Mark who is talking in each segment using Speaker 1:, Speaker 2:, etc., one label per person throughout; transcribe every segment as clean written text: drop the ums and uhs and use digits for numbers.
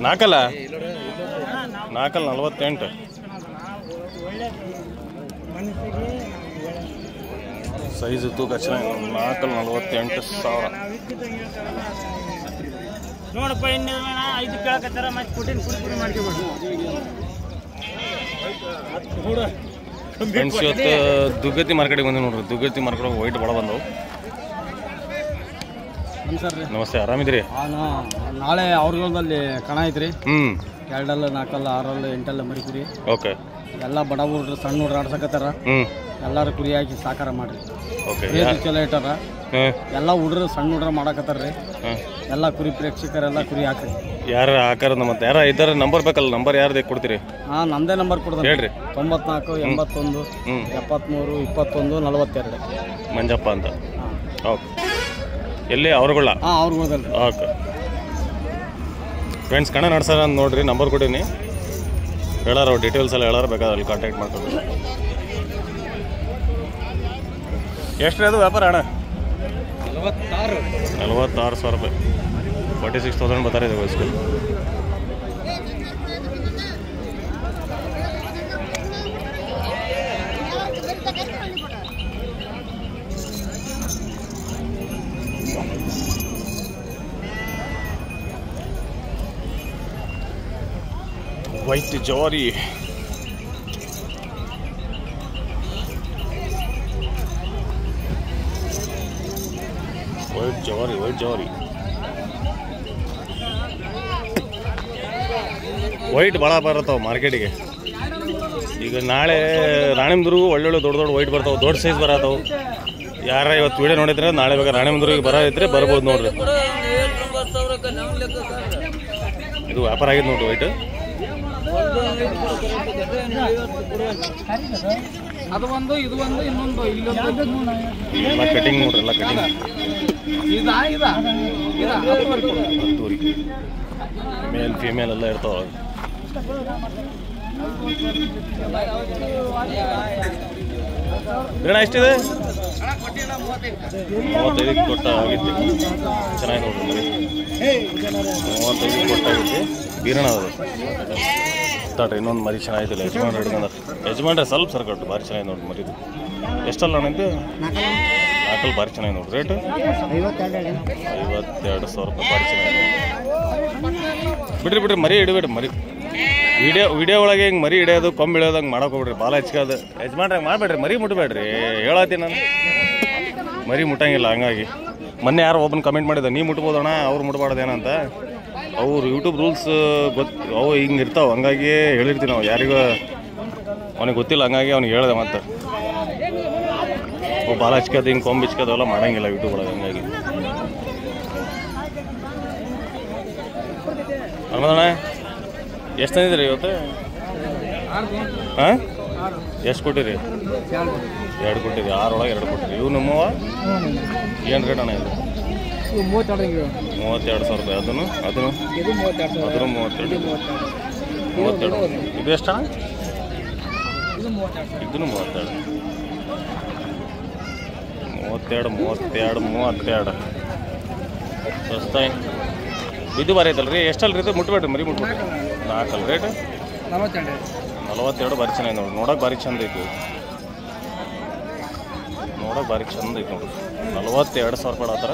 Speaker 1: ನಾಲ್ಕಲ್ಲ 48 size ತೂಕ ಚೆನ್ನಾಗಿ 48,000
Speaker 2: ನೋಡಪ್ಪ ಇನ್ನು 5 ಕೇಳಕತ್ತಾರ ಮತ್ತೆ ಕೊಟ್ಟಿನ ಪುಡಿ ಮಾಡ್ಕೊಬೇಡಿ
Speaker 1: ಫ್ರೆಂಡ್ಸ್ ಇವತ್ತು ದುಗ್ಗತಿ ಮಾರ್ಕೆಟಿಗೆ ಬಂದು ನೋಡ್ರಿ ದುಗ್ಗತಿ ಮಾರ್ಕೆಟ್ ವೈಟ್ ಭಾಳ ಬಂದವು ನಮಸ್ತೆ ಆರಾಮಿದ್ರಿ
Speaker 2: ನಾಳೆ ಅವ್ರಗಳಲ್ಲಿ ಕಣ ಐತ್ರಿ
Speaker 1: 2
Speaker 2: 4 6 8 ಮರಿ ಕುರಿ
Speaker 1: ಓಕೆ
Speaker 2: ಎಲ್ಲ ಬಡ ಹುಡ್ರು ಸಣ್ಣ ಹುಡ್ರು ಆಡ್ಸಕತ್ತಾರ ಎಲ್ಲಾರು ಕುರಿ ಹಾಕಿ ಸಾಕಾರ ಮಾಡ್ರಿ
Speaker 1: ಓಕೆ
Speaker 2: ಚಲೋ ಇಟ್ಟಾರ ಎಲ್ಲ ಹುಡ್ರು ಸಣ್ಣ ಹುಡ್ರ ಮಾಡಕತ್ತಾರ್ರಿ ಎಲ್ಲ ಕುರಿ ಪ್ರೇಕ್ಷಕರೆಲ್ಲ ಕುರಿ ಹಾಕ್ರಿ
Speaker 1: ಯಾರು ಹಾಕಾರ ಮತ್ತೆ ಯಾರ ಇದ್ದಾರೆ ನಂಬರ್ ಬೇಕಲ್ಲ ನಂಬರ್ ಯಾರ್ದು ಕೊಡ್ತೀರಿ
Speaker 2: ನಮ್ದೇ ನಂಬರ್ ಕೊಡ್ತೀನಿ
Speaker 1: ಹೇಳ್ರಿ
Speaker 2: 94 81 73 21 42
Speaker 1: ಮಂಜಪ್ಪ ಅಂತ ಓಕೆ ಎಲ್ಲಿ ಅವ್ರುಗಳ
Speaker 2: ಅವ್ರುಗಳದಲ್ರಿ
Speaker 1: ಓಕೆ ಫ್ರೆಂಡ್ಸ್ ಕಣ ನಡ್ಸಾರ ಅಂತ ನೋಡ್ರಿ ನಂಬರ್ ಕೊಡೀನಿ ಹೇಳಾರ ಅವ್ರು ಡೀಟೇಲ್ಸ್ ಎಲ್ಲ ಹೇಳಾರ ಬೇಕಾದ್ರೆ ಅಲ್ಲಿ ಕಾಂಟ್ಯಾಕ್ಟ್ ಮಾಡ್ಕೊಡ್ರಿ ಎಷ್ಟು ರೀ ಅದು ವ್ಯಾಪಾರ ಅಣ್ಣ 46,000 ರೂಪಾಯಿ 46,000 ಬರ್ತಾರೆ ಇದೆ ವಯಸ್ಸು ವೈಟ್ ಜವಾರಿ ವೈಟ್ ಜವಾರಿ ವೈಟ್ ಭಾಳ ಬರತ್ತಾವ ಮಾರ್ಕೆಟಿಗೆ ಈಗ ನಾಳೆ ರಾಣಿಮಂದ್ರಿಗೂ ಒಳ್ಳೊಳ್ಳೆ ದೊಡ್ಡ ವೈಟ್ ಬರ್ತಾವೆ ದೊಡ್ಡ ಸೈಜ್ ಬರತ್ತಾವು ಯಾರ ಇವತ್ತು ವಿಡಿಯೋ ನೋಡಿದ್ರೆ ನಾಳೆ ಬೇಕಾದ್ರೆ ರಾಣಿಮಂದ್ರಿಗೆ ಬರೋದಿದ್ರೆ ಬರ್ಬೋದು ನೋಡ್ರಿ ಇದು ವ್ಯಾಪಾರ ಆಗಿದೆ ನೋಡ್ರಿ ವೈಟ್
Speaker 2: ಅದು ಒಂದು ಇದು ಒಂದು ಇನ್ನೊಂದು
Speaker 1: ಎಲ್ಲ ಕಟಿಂಗ್ ನೋಡ್ರಿ ಎಲ್ಲ ಕಟಿಂಗ್ ಮೇಲ್ ಫಿಮೇಲ್ ಎಲ್ಲ ಇರ್ತಾವ ಗಿಡ ಎಷ್ಟಿದೆ 35 ಕೊಟ್ಟ ಆಗಿತ್ತು ಚೆನ್ನಾಗಿ ನೋಡ್ರಿ ಮರಿ 35 ಕೊಟ್ಟ ಆಗಿತ್ತು ಬೀರಣ ಅದು ತಾಡ್ರಿ ಇನ್ನೊಂದು ಮರಿ ಚೆನ್ನಾಗಿದ್ದಿಲ್ಲ ಯಜಮಾನ್ರು ಹಿಡ್ಕೊಂಡ ಯಜಮಾನ್ರೆ ಸ್ವಲ್ಪ ಸರ್ಕಟ್ಟು ಭಾರಿ ಚೆನ್ನಾಗಿ ನೋಡ್ರಿ ಮರಿದು ಎಷ್ಟಲ್ಲ ಅಣ್ಣಿದ್ದು 4 ಭಾರಿ ಚೆನ್ನಾಗಿ ನೋಡ್ರಿ ರೇಟ್ 52,000 ರೂಪಾಯಿ ಭಾರಿ ಚೆನ್ನಾಗಿ ಬಿಡ್ರಿ ಮರಿ ಹಿಡಿಬೇಡ್ರಿ ಮರಿ ವಿಡಿಯೋ ಒಳಗೆ ಹಿಂಗೆ ಮರಿ ಹಿಡಿಯೋದು ಕೊಂಬ್ ಇಳಿಯೋದಂಗೆ ಮಾಡೋಕೋಬಿಡ್ರಿ ಭಾಳ ಹೆಚ್ಚಿಗೆ ಯಜಮಾನ್ರಾಗ ಮಾಡಬೇಡ್ರಿ ಮರಿ ಮುಟ್ಬೇಡ್ರಿ ಹೇಳತ್ತೀನಿ ನಾನು ಮರಿ ಮುಟ್ಟಂಗಿಲ್ಲ ಹಂಗಾಗಿ ಮೊನ್ನೆ ಯಾರು ಒಬ್ಬನ ಕಮೆಂಟ್ ಮಾಡಿದ ನೀ ಮುಟ್ಬೋದಣ್ಣ ಅವ್ರು ಮುಟ್ಬಾರ್ದೇನಂತ ಅವ್ರು ಯೂಟ್ಯೂಬ್ ರೂಲ್ಸ್ ಅವು ಹಿಂಗೆ ಇರ್ತಾವೆ ಹಂಗಾಗಿ ಹೇಳಿರ್ತೀವಿ ನಾವು ಯಾರಿಗೂ ಅವನಿಗೆ ಗೊತ್ತಿಲ್ಲ ಹಂಗಾಗಿ ಅವ್ನಿಗೆ ಹೇಳಿದೆ ಮತ್ತೆ ಅವು ಭಾಳ ಹಚ್ಕೋದು ಹಿಂಗೆ ಕೊಂಬ್ ಹಚ್ಕೋದು ಎಲ್ಲ ಮಾಡೋಂಗಿಲ್ಲ ಯೂಟ್ಯೂಬ್ ಒಳಗೆ ಹಂಗಾಗಿ ಅಣ್ಣ ಎಷ್ಟು ತಂದಿದ್ರಿ ಇವತ್ತು ಹಾಂ ಎಷ್ಟು ಕೊಟ್ಟಿರಿ 2 ಕೊಟ್ಟಿರಿ 6 ಒಳಗೆ 2 ಕೊಟ್ಟಿರಿ ಇವು ನಮ್ಮವ ಏನು ರೇಟ್ ಅಣ್ಣ ಇದು 32,000 ರೂಪಾಯಿ ಅದನ್ನು 32 ಇದು ಎಷ್ಟು ಅಣ್ಣ ಇದನ್ನು 32 ಸಸ್ತಾಯಿ ಇದು ಬಾರಿ ಐತಲ್ರಿ ಎಷ್ಟಲ್ಲ ಇದು ಮುಟ್ಬೇಡ್ರಿ ಮರಿ ಮುಟ್ಬಿಟ್ರಿ 4 ರೇಟ್ 42 ಭಾರಿ ಚೆನ್ನಾಗಿ ನೋಡ್ರಿ ನೋಡೋಕೆ ಭಾರಿ ಚಂದ ಐತಿ ನೋಡೋಕೆ ಭಾರಿ ಚಂದ ಐತಿ ನೋಡ್ರಿ 42,000 ರೂಪಾಯಿ ಆ ಥರ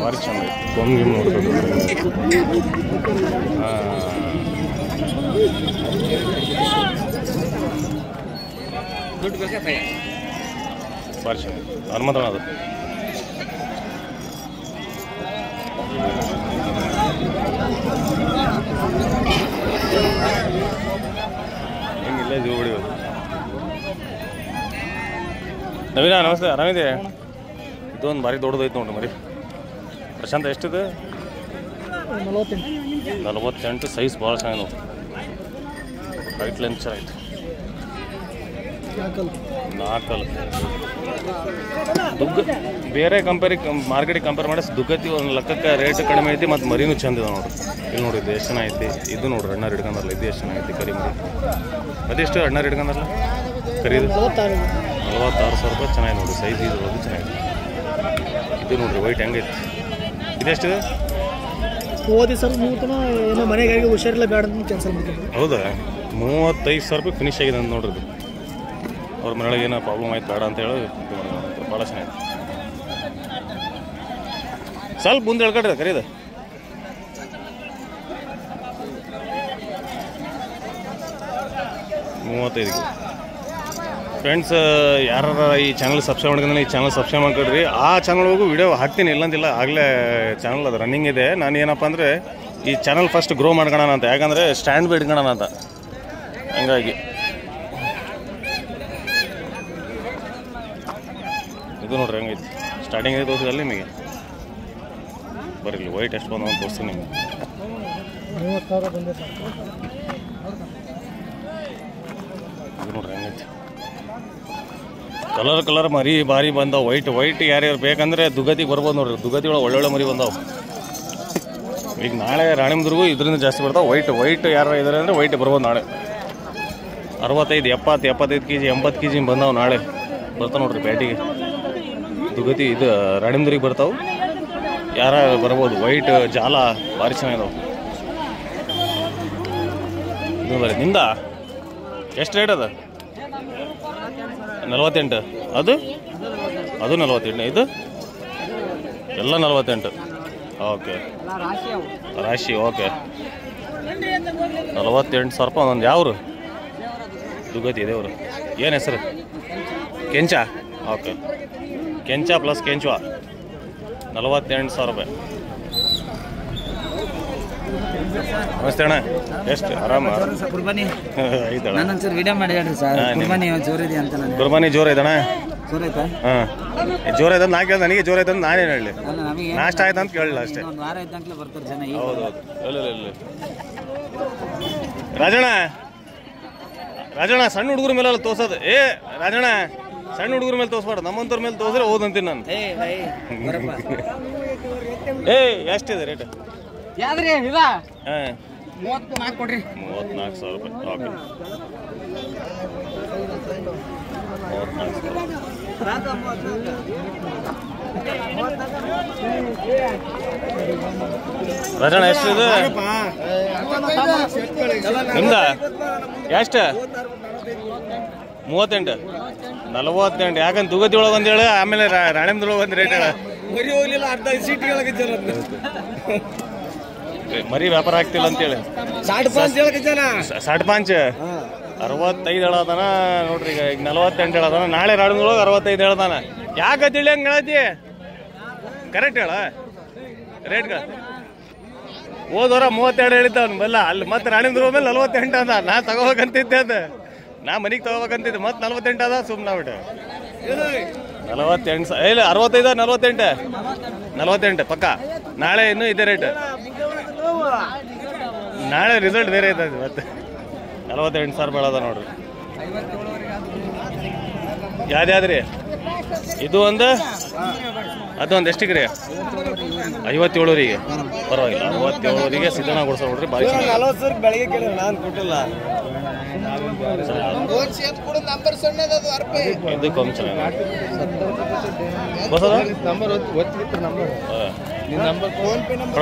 Speaker 1: ಭಾರಿ ಚಂದ ಐತಿ ಗೊಂಗಿ ನೋಡ್ಬೇಕು ಭಾರಿ ಚಂದ ಹನುಮಂತಣ್ಣ ಅದು ಹಿಂಗಿಲ್ಲ ಜೀವ ಹೊಡಿಯೋದು ನವೀನ ನಮಸ್ತೆ ಆರಾಮಿದೆ ಇದೊಂದು ಭಾರಿ ದೊಡ್ಡದೈತೆ ನೋಡ್ರಿ ಮರಿ ಪ್ರಶಾಂತ ಎಷ್ಟಿದೆ 48 ಸೈಜ್ ಭಾಳ ಚೆನ್ನಾಗಿ ನೋಡ್ರಿ ಹೈಟ್ ಲೆಂತ್ ಚೆನ್ನಾಗಿತ್ತು 4 ದುಗ್ಗ ಬೇರೆ ಮಾರ್ಕೆಟಿಗೆ ಕಂಪೇರ್ ಮಾಡಿ ದುಗ್ಗತಿ ಒಂದು ಲೆಕ್ಕಕ್ಕೆ ರೇಟ್ ಕಡಿಮೆ ಐತಿ ಮತ್ತು ಮರಿನೂ ಚಂದ ಇದೆ ನೋಡ್ರಿ ಇಲ್ಲಿ ನೋಡ್ರಿ ಇದು ಎಷ್ಟು ಚೆನ್ನಾಗೈತಿ ಇದು ನೋಡ್ರಿ ಅಣ್ಣಾರು ಹಿಡ್ಕೊಂಡಲ್ಲ ಇದು ಎಷ್ಟು ಚೆನ್ನಾಗೈತಿ ಕರಿ ಮರಿ ಅದೆಷ್ಟು ಅಣ್ಣಾರು ಹಿಡ್ಕೊಂಡಲ್ಲ ಕರಿದು 46,000 ರೂಪಾಯಿ ಚೆನ್ನಾಗಿ ನೋಡ್ರಿ ಸೈಜ್ ಇದು ಅದು ಚೆನ್ನಾಗಿದೆ ಇದು ನೋಡ್ರಿ ವೈಟ್ ಹೆಂಗೈತಿ ಇದೆಷ್ಟಿದೆ
Speaker 2: ಹೋದಿ ಸರ್ ಮೂತನ ಏನೋ ಮನೆಗಾಗಿ ಹುಷಾರಿಲ್ಲ ಬೇಡ ಅಂತ ಕ್ಯಾನ್ಸಲ್ ಮಾಡ್ತೀವಿ
Speaker 1: ಹೌದಾ 35,000 ರೂಪಾಯಿ ಫಿನಿಶ್ ಆಗಿದೆ ಅಂತ ನೋಡ್ರಿ ಇದು ಅವ್ರ ಮನೆಯೊಳಗೆ ಏನೋ ಪ್ರಾಬ್ಲಮ್ ಆಯ್ತು ಬೇಡ ಅಂತ ಹೇಳಿ ಭಾಳ ಚೆನ್ನಾಗಿದೆ ಸ್ವಲ್ಪ ಮುಂದೆ ಹೇಳ್ಕೊಡ್ರಿ ಕರೀದ $35,000 ಫ್ರೆಂಡ್ಸ್ ಯಾರು ಈ ಚಾನಲ್ ಸಬ್ಸ್ಕ್ರೈಬ್ ಮಾಡ್ಕೊಂಡ್ರೆ ಈ ಚಾನಲ್ ಸಬ್ಸ್ಕ್ರೈಬ್ ಮಾಡ್ಕೊಡ್ರಿ ಆ ಚಾನಲ್ ಹೋಗು ವಿಡಿಯೋ ಹಾಕ್ತೀನಿ ಇಲ್ಲಂತಿಲ್ಲ ಆಗಲೇ ಚಾನಲ್ ಅದು ರನ್ನಿಂಗ್ ಇದೆ ನಾನು ಏನಪ್ಪ ಅಂದರೆ ಈ ಚಾನಲ್ ಫಸ್ಟ್ ಗ್ರೋ ಮಾಡ್ಕೊಳ್ಳೋಣ ಅಂತ ಯಾಕಂದರೆ ಸ್ಟ್ಯಾಂಡ್ ಬೈ ಇಟ್ಕೊಳ್ಳೋಣ ಅಂತ ಹಂಗಾಗಿ ಇದು ನೋಡ್ರಿ ಹೆಂಗೈತಿ ಸ್ಟಾರ್ಟಿಂಗ್ ಐತೆ ತೋರಿಸಿದಲ್ಲಿ ನಿಮಗೆ ಬರಲಿ ವೈಟ್ ಎಷ್ಟು ಬಂದ ಅಂತ ತೋರಿಸ್ತೀನಿ ನಿಮಗೆ
Speaker 2: 30,000 ಬಂದಿದೆ
Speaker 1: ಇದು ನೋಡ್ರಿ ಹೆಂಗೈತಿ ಕಲರ್ ಮರಿ ಭಾರಿ ಬಂದಾವ ವೈಟ್ ಯಾರ್ಯಾರು ಬೇಕಂದ್ರೆ ದುಗತಿಗೆ ಬರ್ಬೋದು ನೋಡ್ರಿ ದುಗತಿ ಒಳಗೆ ಒಳ್ಳೊಳ್ಳೆ ಮರಿ ಬಂದಾವ ಈಗ ನಾಳೆ ರಾಣಿಮದುರ್ಗು ಇದರಿಂದ ಜಾಸ್ತಿ ಬರ್ತಾವೆ ವೈಟ್ ಯಾರು ಇದ್ದಾರೆ ಅಂದರೆ ವೈಟ್ ಬರ್ಬೋದು ನಾಳೆ 65 70 75 kg 80 kg ಬಂದಾವೆ ನಾಳೆ ಬರ್ತಾವೆ ನೋಡ್ರಿ ಬ್ಯಾಟಿಗೆ ದುಗತಿ ಇದು ರಾಣಿಮದುರ್ಗಿಗೆ ಬರ್ತಾವೆ ಯಾರ ಬರ್ಬೋದು ವೈಟ್ ಜಾಲ ಭಾರಿ ಚೆನ್ನಾಗಿದಾವೆ ಇದು ಬರೀ ನಿಂದ ಎಷ್ಟು ರೇಟ್ ಅದ 48 ಅದು 48 ಇದು ಎಲ್ಲ 48 ಓಕೆ ರಾಶಿ ಓಕೆ 48,000 ರೂಪಾಯಿ ಒಂದೊಂದು ಯಾವ್ರು ದುಗತಿ ಇದೇವ್ರು ಏನು ಹೆಸರು ಕೆಂಚ ಓಕೆ ಕೆಂಚ ಪ್ಲಸ್ ಕೆಂಚುವ 48,000 ರೂಪಾಯಿ ನಮಸ್ತೆ ಅಣ್ಣ ಎಷ್ಟು ಆರಾಮ
Speaker 3: ಕುರ್ಬಾನಿ
Speaker 1: ಐತಣ್ಣ
Speaker 3: ನಾನೊಂಚೂರು ವಿಡಿಯೋ ಮಾಡಿ ಹೇಳ್ರಿ ಸರ್ ಕುರ್ಬಾನಿ ಜೋರಿದೆ ಅಂತ ನಾನು
Speaker 1: ಕುರ್ಬಾನಿ ಜೋರ ಐತಣ್ಣ
Speaker 3: ಜೋರ್ ಆಯ್ತಾ
Speaker 1: ಹಾಂ ಜೋರ ಐತೆ ನಾ ಕೇಳಿದೆ ನನಗೆ ಜೋರ ಐತೆ ನಾನೇನು ಹೇಳಿ
Speaker 3: ಅಲ್ಲ ನಮಗೆ
Speaker 1: ನಾಷ್ಟ ಆಯ್ತು ಅಂತ ಕೇಳಿಲ್ಲ ಅಷ್ಟೇ
Speaker 3: ಒಂದು ವಾರ ಇದ್ದಂಕ್ಲೆ ಬರ್ತಾರೆ ಜನ ಈಗ
Speaker 1: ಹೌದೌದು ಇಲ್ಲ ರಾಜಣ್ಣ ಸಣ್ಣ ಹುಡುಗರ ಮೇಲೆಲ್ಲ ತೋರ್ಸೋದು ರಾಜಣ್ಣ ಸಣ್ಣ ಹುಡುಗರ ಮೇಲೆ ತೋರಿಸ್ಬಾರ್ದು ನಮ್ಮಂತವ್ರ ಮೇಲೆ ತೋರಿಸ್ರೆ ಓದಂತೀನಿ ನಾನು ಎಷ್ಟಿದೆ ರೇಟ್
Speaker 3: ಯಾವ್ದ್ರಿ ಇದ
Speaker 1: ಹಾಂ
Speaker 3: 34 ಕೊಡ್ರಿ
Speaker 1: 34,000 ರೂಪಾಯಿ ಓಕೆ 34,000 ರಾಜಣ್ಣ ಎಷ್ಟಿದೆ ನಿಮ್ದ ಎಷ್ಟು 38 48 ಯಾಕಂದ್ರೆ ದುಗತಿ ಒಳಗೆ ಒಂದು ಹೇಳು ಆಮೇಲೆ ರಾಣಿಮದುರ್ಗ ಒಂದು ರೇಟ್ ಹೇಳ
Speaker 2: ಮರಿ ಹೋಗ್ಲಿಲ್ಲ ಅರ್ಧ ಸೀಟ್
Speaker 1: ಮರಿ ವ್ಯಾಪಾರ ಆಗ್ತಿಲ್ಲ ಅಂತೇಳಿ 65 65 ಹೇಳತಾನ ನೋಡ್ರಿ ಈಗ 48 ಹೇಳತಾನ ನಾಳೆ ರಾಣಿಮದುರ್ಗ 65 ಹೇಳತಾನ ಯಾಕೆ ತಿಳಿ ಹಂಗೆ ಹೇಳತಿ ಕರೆಕ್ಟ್ ಹೇಳ ರೇಟ್ಗ ಹೋದವರ 32 ಹೇಳಿದ್ದ ಅವ್ನು ಬಲ್ಲ ಅಲ್ಲಿ ಮತ್ತೆ ರಾಣಿಮದುರ್ಗ ಮೇಲೆ 48 ಅದ ನಾ ತಗೋಬೇಕಂತಿದ್ದೆ ಅದು ನಾ ಮನೆಗೆ ತಗೋಬೇಕಂತಿದ್ದೆ ಮತ್ತೆ 48 ಅದ ಸುಮ್ಮನೆ ಬಿಟ್ಟು 48 ಇಲ್ಲ 65 48 ಪಕ್ಕ ನಾಳೆ ಇನ್ನೂ ಇದೇ ರೇಟ್ ನಾಳೆ ರಿಸಲ್ಟ್ ಬೇರೆ ಐತದ ಮತ್ತೆ 48,000 ಬೆಳದ ನೋಡ್ರಿ ಯಾವ್ದ್ರಿ ಇದು ಒಂದು ಅದೊಂದು ಎಷ್ಟಿಗೆ ರೀ 57 ಪರವಾಗಿಲ್ಲ 57 ಸಿದ್ಧನ ಕೊಡ್ಸ ನೋಡ್ರಿ ಭಾರಿ
Speaker 2: ಬೆಳಗ್ಗೆ ಕೇಳಿ ನಾನು ಕೊಟ್ಟಿಲ್ಲ
Speaker 1: ಇದು ಕಮ್ಮಿ ಚೆನ್ನಾಗಿ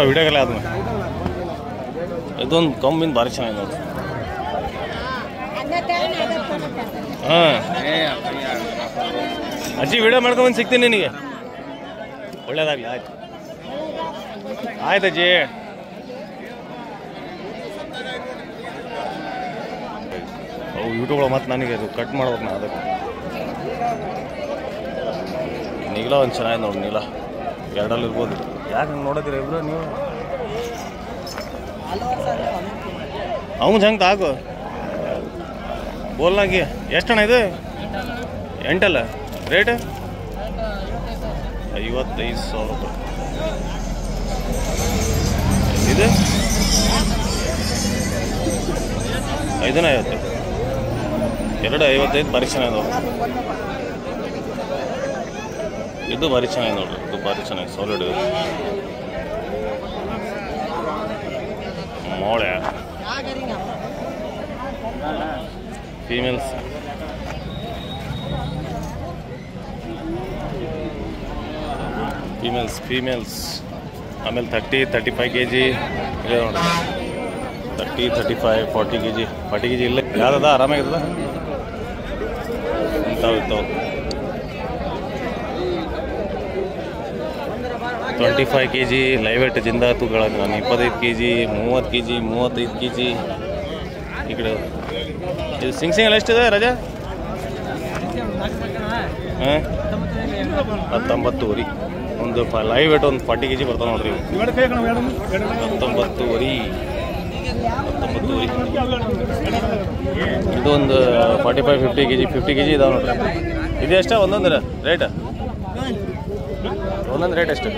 Speaker 1: ವಿಡಿಯೋಗೆಲ್ಲ ಆದ್ಮೇಲೆ ಇದೊಂದು ಕಮ್ಮಿಂದ ಭಾರಿ ಚೆನ್ನಾಗಿ ನೋಡ್ರಿ ಹಾಂ ಅಜ್ಜಿ ವಿಡಿಯೋ ಮಾಡ್ಕೊಂಬಂದು ಸಿಗ್ತೀನಿ ನಿನಗೆ ಒಳ್ಳೇದಾಗಲಿ ಆಯ್ತು ಅಜ್ಜಿ ಅವು ಯೂಟ್ಯೂಬ್ ಮತ್ತೆ ನನಗೆ ಅದು ಕಟ್ ಮಾಡ್ಬೇಕು ನಾ ಅದಕ್ಕೆ ನೀಲ ಒಂದು ಚೆನ್ನಾಗಿ ನೋಡಿ ನೀಲ ಎರಡಲ್ಲಿ ಇರ್ಬೋದು ಯಾಕೆ ಹಂಗೆ ನೋಡೋದಿರ ಇಬ್ರು ನೀವು ಅವ್ನು ಹಂಗೆ ತಾಕು ಬೋಲ್ನಾಗಿ ಎಷ್ಟಣ್ಣ ಇದು 8 ಅಲ್ಲ ರೇಟ್ 55,000 ರೂಪಾಯಿ ಇದು 550 255 ಭಾರಿ ಚೆನ್ನಾಗಿ ಇದು ಭಾರಿ ಚೆನ್ನಾಗಿ ನೋಡ್ರಿ ಇದು ಭಾರಿ ಚೆನ್ನಾಗಿ ಸಾಲಿಡ್ ಇದು ಮೋಳೆ ಫೀಮೇಲ್ಸ್ ಫೀಮೇಲ್ಸ್ ಆಮೇಲೆ 30-35 kg ಇದೆ ನೋಡಿ. 30-35 40 kg 40 kg ಇಲ್ಲ ಯಾವ್ದದ ಆರಾಮಾಗಿರ್ತದ ಇಂಥವು 25 kg ಲೈವ್ ವೇಟ್ ಜಿಂದ ತೂಕಗಳನ್ನು ನಾನು 25 kg 30 kg 35 kg ಈ ಕಡೆ ಇದು ಸಿಂಗ್ ಎಷ್ಟಿದೆ ರಜಾ? ಹಾಂ 19 ವರಿ ಒಂದು ಲೈವ್ ವೇಟ್ ಒಂದು 40 kg ಬರ್ತಾವೆ ನೋಡ್ರಿ. 19 ವರಿ ಇದು ಒಂದು 45-50 kg 50 kg ಇದಾವೆ ನೋಡ್ರಿ. ಇದು ಎಷ್ಟು ಒಂದೊಂದು ರೇಟ್? ಒಂದೊಂದು ರೇಟ್ ಎಷ್ಟು?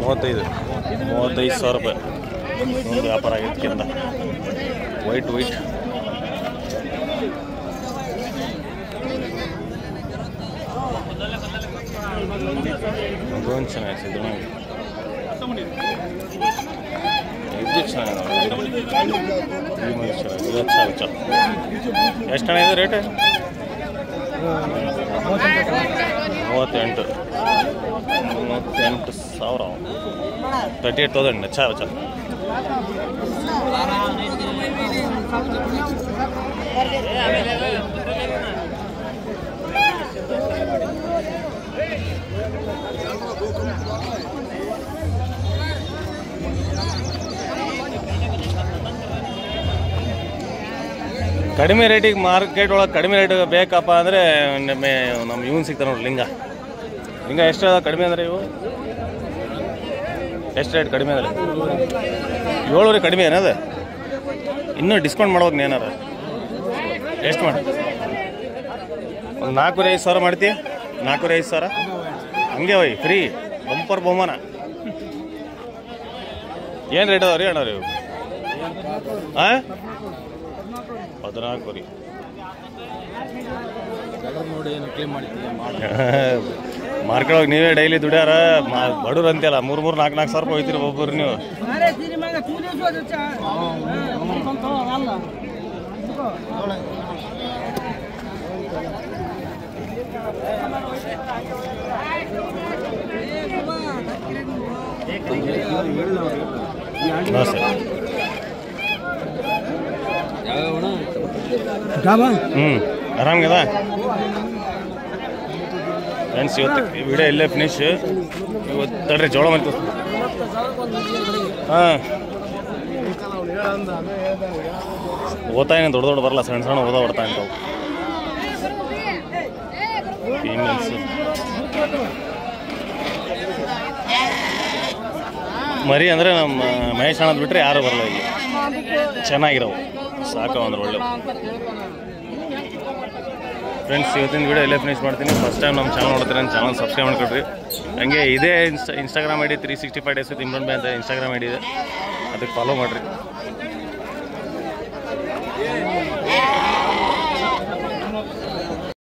Speaker 1: 35,000 ರೂಪಾಯಿ ಒಂದು ವ್ಯಾಪಾರ ಆಗಿತ್ತು ಕೆಂದ ವೈಟ್ ಅದೊಂದು ಚೆನ್ನಾಗಿದೆ ಇದು ಚೆನ್ನಾಗಿದೆ ಎಷ್ಟು ಹಣ ಇದೆ ರೇಟ್? 38,000 38,000 अच्छा अच्छा ಕಡಿಮೆ ರೇಟಿಗೆ ಮಾರ್ಕೆಟ್ ಒಳಗೆ ಕಡಿಮೆ ರೇಟ್ ಬೇಕಪ್ಪ ಅಂದರೆ ನಮ್ಮ ಇವನು ಸಿಗ್ತಾನೆ ನೋಡಿ ಲಿಂಗ ಎಷ್ಟು ಕಡಿಮೆ ಅಂದರೆ ಇವು ಎಷ್ಟು ರೇಟ್ ಕಡಿಮೆ ಅಂದರೆ 7 ಕಡಿಮೆ ಏನದ ಇನ್ನೂ ಡಿಸ್ಕೌಂಟ್ ಮಾಡ್ಬೇಕು ಏನಾರ ಎಷ್ಟು ಮಾಡಿ ಒಂದು 4,500 ಸಾವಿರ ಮಾಡ್ತೀಯ 4,500 ಸಾವಿರ ಹಂಗೆ ಹೋಯ್ ಫ್ರೀ ಬಂಪರ್ ಬಹುಮಾನ ಏನು ರೇಟ್ ಅದಾವ ರೀ ಅಣ್ಣ ಇವು? ಹಾಂ 14 ರೀ ಮಾರ್ಕೆಟ್ ಒಳಗೆ ನೀವೇ ಡೈಲಿ ದುಡ್ಯಾರ ಬಡವ್ರು ಅಂತೆಲ್ಲ 3,000-4,000 ಸಾವಿರ ರೂಪಾಯಿ ಹೋಯ್ತೀರಿ ಒಬ್ಬರು ನೀವು. ಆರಾಮ್ಗದ ಫ್ರೆಂಡ್ಸ್. ಇವತ್ತು ವಿಡಿಯೋ ಇಲ್ಲೇ ಫಿನಿಶ್. ಇವತ್ತು ತಡ್ರಿ ಜೋಳ ಮಾಡ್ತೀವಿ. ಹಾಂ ಓದ್ತಾಯಿನ ದೊಡ್ಡ ಬರಲ್ಲ, ಸಣ್ಣ ಓದೋ ಬರ್ತಾ ಇಂಥವು ಫೀಮೇಲ್ಸ್. ಮರಿ ಅಂದರೆ ನಮ್ಮ ಮಹೇಶ್ ಅನ್ನೋದು ಬಿಟ್ಟರೆ ಯಾರು ಬರಲ್ಲ ಇಲ್ಲಿ. ಚೆನ್ನಾಗಿರೋವು ಸಾಕು ಅಂದ್ರೆ ಒಳ್ಳೆ. ಫ್ರೆಂಡ್ಸ್ ಇವತ್ತಿನ ವೀಡಿಯೋ ಇಲ್ಲೇ ಫಿನಿಶ್ ಮಾಡ್ತೀನಿ. ಫಸ್ಟ್ ಟೈಮ್ ನಮ್ಮ ಚಾನಲ್ ನೋಡ್ತೀರ ನನ್ನ ಚಾನಲ್ ಸಬ್ಸ್ಕ್ರೈಬ್ ಮಾಡ್ಕೊಡ್ರಿ. ಹಂಗೆ ಇದೇ Instagram ID 365 days with Imran Bhai ಅಂತ ಇನ್ಸ್ಟಾಗ್ರಾಮ್ ಐಡಿ ಇದೆ, ಅದಕ್ಕೆ ಫಾಲೋ ಮಾಡಿರಿ.